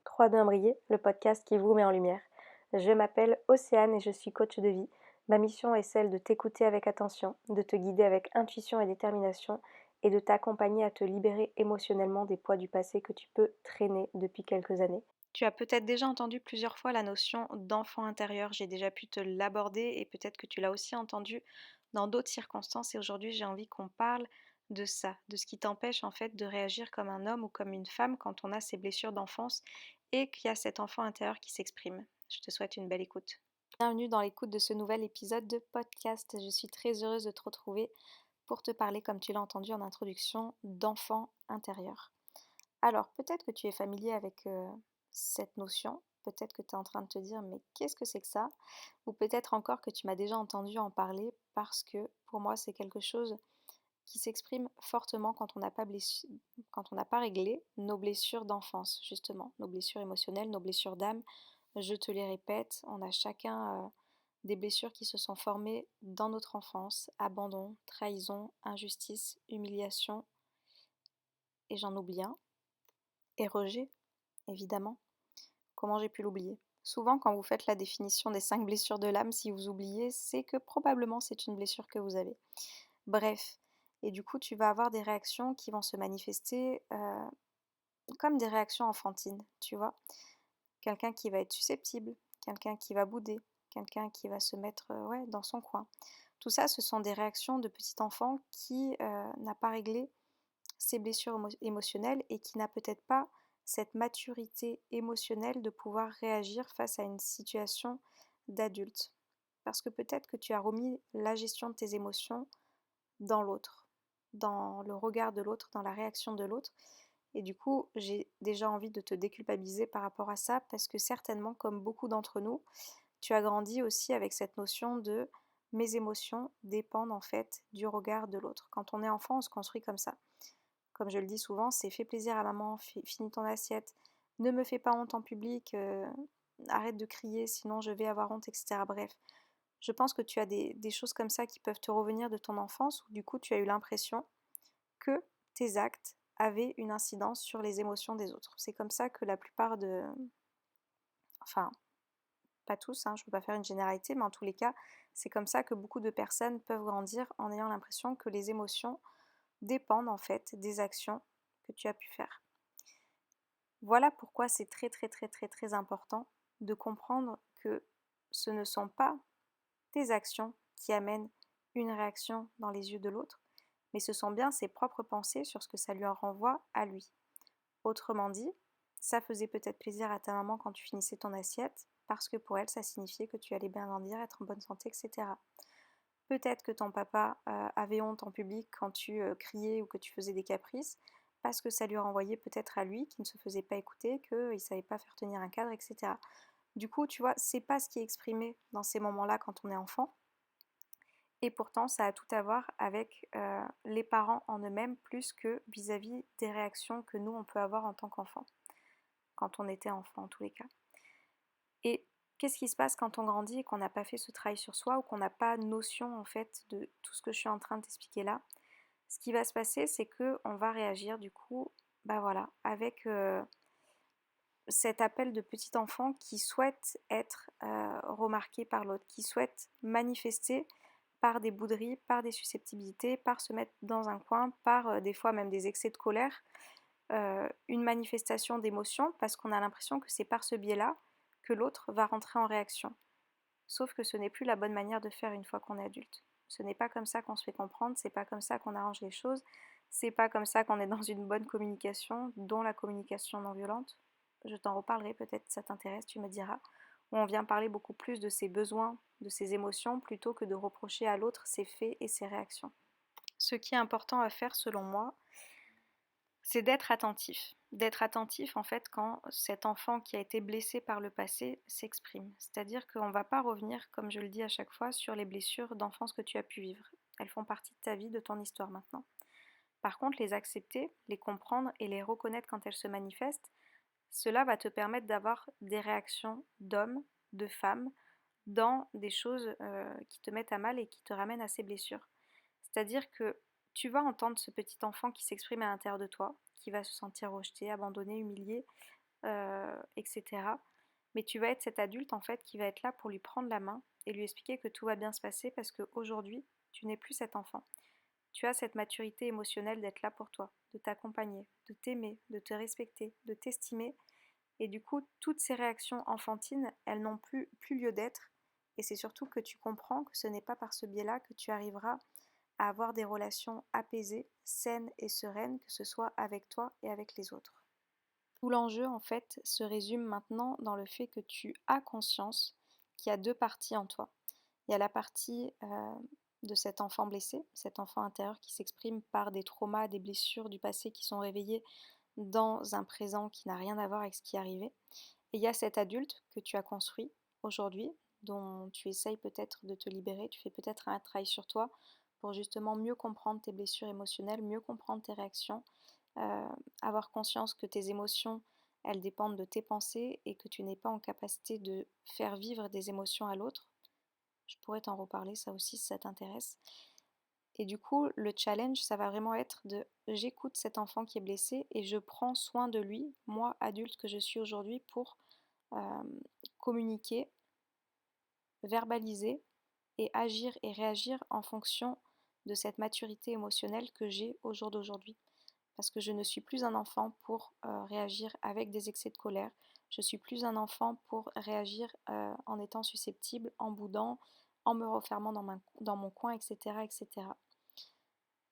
Croix d'un briller, le podcast qui vous met en lumière. Je m'appelle Océane et je suis coach de vie. Ma mission est celle de t'écouter avec attention, de te guider avec intuition et détermination et de t'accompagner à te libérer émotionnellement des poids du passé que tu peux traîner depuis quelques années. Tu as peut-être déjà entendu plusieurs fois la notion d'enfant intérieur, j'ai déjà pu te l'aborder et peut-être que tu l'as aussi entendu dans d'autres circonstances et aujourd'hui j'ai envie qu'on parle de ça, de ce qui t'empêche en fait de réagir comme un homme ou comme une femme quand on a ces blessures d'enfance et qu'il y a cet enfant intérieur qui s'exprime. Je te souhaite une belle écoute. Bienvenue dans l'écoute de ce nouvel épisode de podcast. Je suis très heureuse de te retrouver pour te parler, comme tu l'as entendu en introduction, d'enfant intérieur. Alors, peut-être que tu es familier avec cette notion, peut-être que tu es en train de te dire mais qu'est-ce que c'est que ça? Ou peut-être encore que tu m'as déjà entendu en parler parce que pour moi c'est quelque chose qui s'exprime fortement quand on n'a pas réglé nos blessures d'enfance, justement, nos blessures émotionnelles, nos blessures d'âme. Je te les répète, on a chacun des blessures qui se sont formées dans notre enfance, abandon, trahison, injustice, humiliation, et j'en oublie un, et rejet, évidemment. Comment j'ai pu l'oublier? Souvent, quand vous faites la définition des 5 blessures de l'âme, si vous oubliez, c'est que probablement c'est une blessure que vous avez. Bref, et du coup, tu vas avoir des réactions qui vont se manifester comme des réactions enfantines, tu vois. Quelqu'un qui va être susceptible, quelqu'un qui va bouder, quelqu'un qui va se mettre ouais, dans son coin. Tout ça, ce sont des réactions de petit enfant qui n'a pas réglé ses blessures émotionnelles et qui n'a peut-être pas cette maturité émotionnelle de pouvoir réagir face à une situation d'adulte. Parce que peut-être que tu as remis la gestion de tes émotions dans l'autre, dans le regard de l'autre, dans la réaction de l'autre. Et du coup, j'ai déjà envie de te déculpabiliser par rapport à ça parce que certainement, comme beaucoup d'entre nous, tu as grandi aussi avec cette notion de mes émotions dépendent en fait du regard de l'autre. Quand on est enfant, on se construit comme ça. Comme je le dis souvent, c'est fais plaisir à maman, finis ton assiette, ne me fais pas honte en public, arrête de crier sinon je vais avoir honte, etc. Bref, je pense que tu as des choses comme ça qui peuvent te revenir de ton enfance où du coup tu as eu l'impression que tes actes avaient une incidence sur les émotions des autres. C'est comme ça que la plupart de... Enfin, pas tous, hein, je ne veux pas faire une généralité, mais en tous les cas, c'est comme ça que beaucoup de personnes peuvent grandir en ayant l'impression que les émotions dépendent en fait des actions que tu as pu faire. Voilà pourquoi c'est très très très très très important de comprendre que ce ne sont pas tes actions qui amènent une réaction dans les yeux de l'autre, mais ce sont bien ses propres pensées sur ce que ça lui en renvoie à lui. Autrement dit, ça faisait peut-être plaisir à ta maman quand tu finissais ton assiette, parce que pour elle, ça signifiait que tu allais bien grandir, être en bonne santé, etc. Peut-être que ton papa avait honte en public quand tu criais ou que tu faisais des caprices, parce que ça lui renvoyait peut-être à lui qui ne se faisait pas écouter, qu'il ne savait pas faire tenir un cadre, etc. Du coup, tu vois, c'est pas ce qui est exprimé dans ces moments-là quand on est enfant. Et pourtant, ça a tout à voir avec les parents en eux-mêmes, plus que vis-à-vis des réactions que nous, on peut avoir en tant qu'enfant, quand on était enfant en tous les cas. Et qu'est-ce qui se passe quand on grandit et qu'on n'a pas fait ce travail sur soi ou qu'on n'a pas notion en fait de tout ce que je suis en train de t'expliquer là? Ce qui va se passer, c'est que on va réagir du coup, bah voilà, avec cet appel de petit enfant qui souhaite être remarqué par l'autre, qui souhaite manifester par des bouderies, par des susceptibilités, par se mettre dans un coin, par des fois même des excès de colère, une manifestation d'émotion, parce qu'on a l'impression que c'est par ce biais-là que l'autre va rentrer en réaction. Sauf que ce n'est plus la bonne manière de faire une fois qu'on est adulte. Ce n'est pas comme ça qu'on se fait comprendre, c'est pas comme ça qu'on arrange les choses, c'est pas comme ça qu'on est dans une bonne communication, dont la communication non violente. Je t'en reparlerai peut-être, ça t'intéresse, tu me diras. Où on vient parler beaucoup plus de ses besoins, de ses émotions, plutôt que de reprocher à l'autre ses faits et ses réactions. Ce qui est important à faire selon moi, c'est d'être attentif. D'être attentif en fait quand cet enfant qui a été blessé par le passé s'exprime. C'est-à-dire qu'on ne va pas revenir, comme je le dis à chaque fois, sur les blessures d'enfance que tu as pu vivre. Elles font partie de ta vie, de ton histoire maintenant. Par contre, les accepter, les comprendre et les reconnaître quand elles se manifestent, cela va te permettre d'avoir des réactions d'hommes, de femmes, dans des choses qui te mettent à mal et qui te ramènent à ces blessures. C'est-à-dire que tu vas entendre ce petit enfant qui s'exprime à l'intérieur de toi, qui va se sentir rejeté, abandonné, humilié, etc. Mais tu vas être cet adulte en fait qui va être là pour lui prendre la main et lui expliquer que tout va bien se passer parce qu'aujourd'hui, tu n'es plus cet enfant. Tu as cette maturité émotionnelle d'être là pour toi, de t'accompagner, de t'aimer, de te respecter, de t'estimer. Et du coup, toutes ces réactions enfantines, elles n'ont plus lieu d'être. Et c'est surtout que tu comprends que ce n'est pas par ce biais-là que tu arriveras à avoir des relations apaisées, saines et sereines, que ce soit avec toi et avec les autres. Tout l'enjeu, en fait, se résume maintenant dans le fait que tu as conscience qu'il y a deux parties en toi. Il y a la partie de cet enfant blessé, cet enfant intérieur qui s'exprime par des traumas, des blessures du passé qui sont réveillées dans un présent qui n'a rien à voir avec ce qui est arrivé. Et il y a cet adulte que tu as construit aujourd'hui, dont tu essayes peut-être de te libérer, tu fais peut-être un travail sur toi pour justement mieux comprendre tes blessures émotionnelles, mieux comprendre tes réactions, euh, avoir conscience que tes émotions, elles dépendent de tes pensées et que tu n'es pas en capacité de faire vivre des émotions à l'autre. Je pourrais t'en reparler, ça aussi, si ça t'intéresse. Et du coup, le challenge, ça va vraiment être de j'écoute cet enfant qui est blessé et je prends soin de lui, moi, adulte que je suis aujourd'hui, pour euh, communiquer, verbaliser et agir et réagir en fonction de cette maturité émotionnelle que j'ai au jour d'aujourd'hui. Parce que je ne suis plus un enfant pour réagir avec des excès de colère, je suis plus un enfant pour réagir en étant susceptible, en boudant, en me refermant dans mon coin, etc., etc.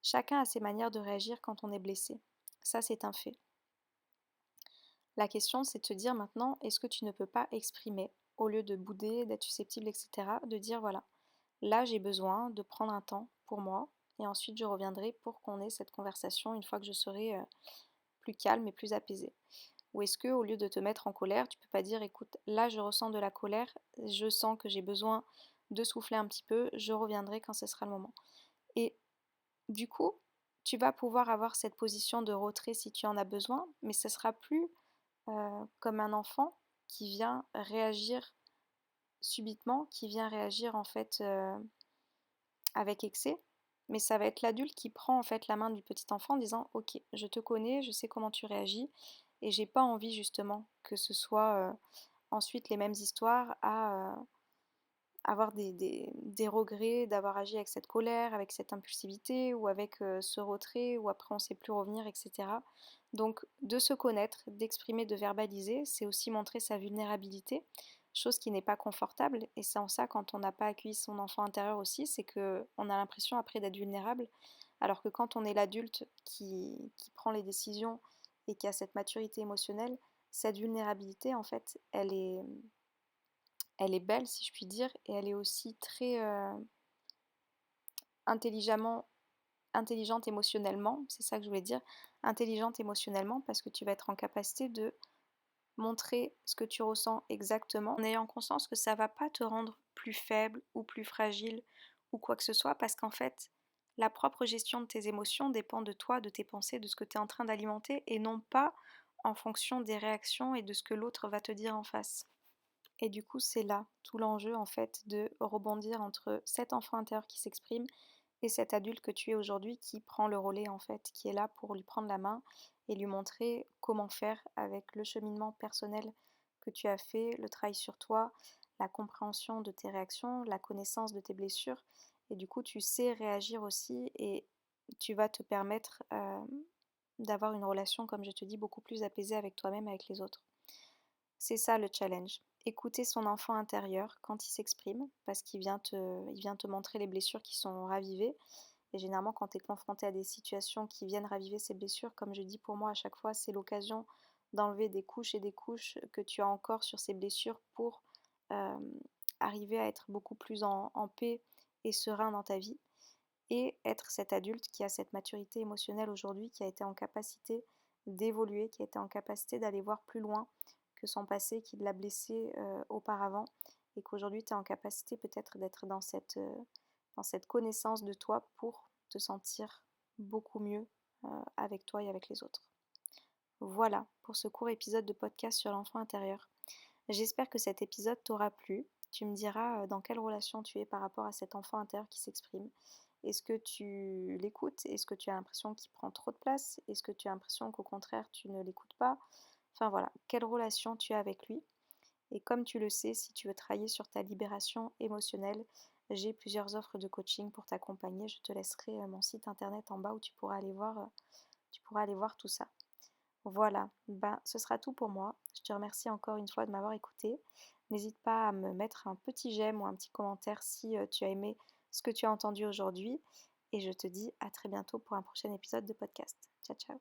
Chacun a ses manières de réagir quand on est blessé. Ça, c'est un fait. La question, c'est de te dire maintenant, est-ce que tu ne peux pas exprimer, au lieu de bouder, d'être susceptible, etc., de dire voilà, là j'ai besoin de prendre un temps pour moi, et ensuite je reviendrai pour qu'on ait cette conversation une fois que je serai plus calme et plus apaisée. Ou est-ce que, au lieu de te mettre en colère, tu peux pas dire écoute, là je ressens de la colère, je sens que j'ai besoin de souffler un petit peu, je reviendrai quand ce sera le moment. Et du coup, tu vas pouvoir avoir cette position de retrait si tu en as besoin, mais ce sera plus comme un enfant qui vient réagir subitement, qui vient réagir en fait avec excès, mais ça va être l'adulte qui prend en fait la main du petit enfant en disant ok, je te connais, je sais comment tu réagis, et j'ai pas envie justement que ce soit ensuite les mêmes histoires à avoir des regrets d'avoir agi avec cette colère, avec cette impulsivité ou avec ce retrait où après on sait plus revenir, etc. Donc de se connaître, d'exprimer, de verbaliser, c'est aussi montrer sa vulnérabilité, chose qui n'est pas confortable. Et c'est en ça quand on n'a pas accueilli son enfant intérieur aussi, c'est que on a l'impression après d'être vulnérable, alors que quand on est l'adulte qui prend les décisions et qui a cette maturité émotionnelle, cette vulnérabilité en fait, elle est belle, si je puis dire, et elle est aussi très intelligemment, intelligente émotionnellement, c'est ça que je voulais dire, intelligente émotionnellement, parce que tu vas être en capacité de montrer ce que tu ressens exactement, en ayant conscience que ça va pas te rendre plus faible ou plus fragile ou quoi que ce soit, parce qu'en fait, la propre gestion de tes émotions dépend de toi, de tes pensées, de ce que tu es en train d'alimenter, et non pas en fonction des réactions et de ce que l'autre va te dire en face. Et du coup, c'est là tout l'enjeu en fait de rebondir entre cet enfant intérieur qui s'exprime et cet adulte que tu es aujourd'hui qui prend le relais en fait, qui est là pour lui prendre la main et lui montrer comment faire avec le cheminement personnel que tu as fait, le travail sur toi, la compréhension de tes réactions, la connaissance de tes blessures. Et du coup, tu sais réagir aussi et tu vas te permettre d'avoir une relation, comme je te dis, beaucoup plus apaisée avec toi-même et avec les autres. C'est ça le challenge. Écouter son enfant intérieur quand il s'exprime, parce il vient te montrer les blessures qui sont ravivées. Et généralement, quand tu es confronté à des situations qui viennent raviver ces blessures, comme je dis pour moi à chaque fois, c'est l'occasion d'enlever des couches et des couches que tu as encore sur ces blessures pour euh, arriver à être beaucoup plus en paix et serein dans ta vie et être cet adulte qui a cette maturité émotionnelle aujourd'hui, qui a été en capacité d'évoluer, qui a été en capacité d'aller voir plus loin que son passé qui l'a blessé auparavant et qu'aujourd'hui tu es en capacité peut-être d'être dans cette connaissance de toi pour te sentir beaucoup mieux avec toi et avec les autres. Voilà pour ce court épisode de podcast sur l'enfant intérieur. J'espère que cet épisode t'aura plu. Tu me diras dans quelle relation tu es par rapport à cet enfant intérieur qui s'exprime. Est-ce que tu l'écoutes? Est-ce que tu as l'impression qu'il prend trop de place? Est-ce que tu as l'impression qu'au contraire tu ne l'écoutes pas? Enfin voilà, quelle relation tu as avec lui? Et comme tu le sais, si tu veux travailler sur ta libération émotionnelle, j'ai plusieurs offres de coaching pour t'accompagner. Je te laisserai mon site internet en bas où tu pourras aller voir tout ça. Voilà, ben, ce sera tout pour moi. Je te remercie encore une fois de m'avoir écouté. N'hésite pas à me mettre un petit j'aime ou un petit commentaire si tu as aimé ce que tu as entendu aujourd'hui. Et je te dis à très bientôt pour un prochain épisode de podcast. Ciao, ciao.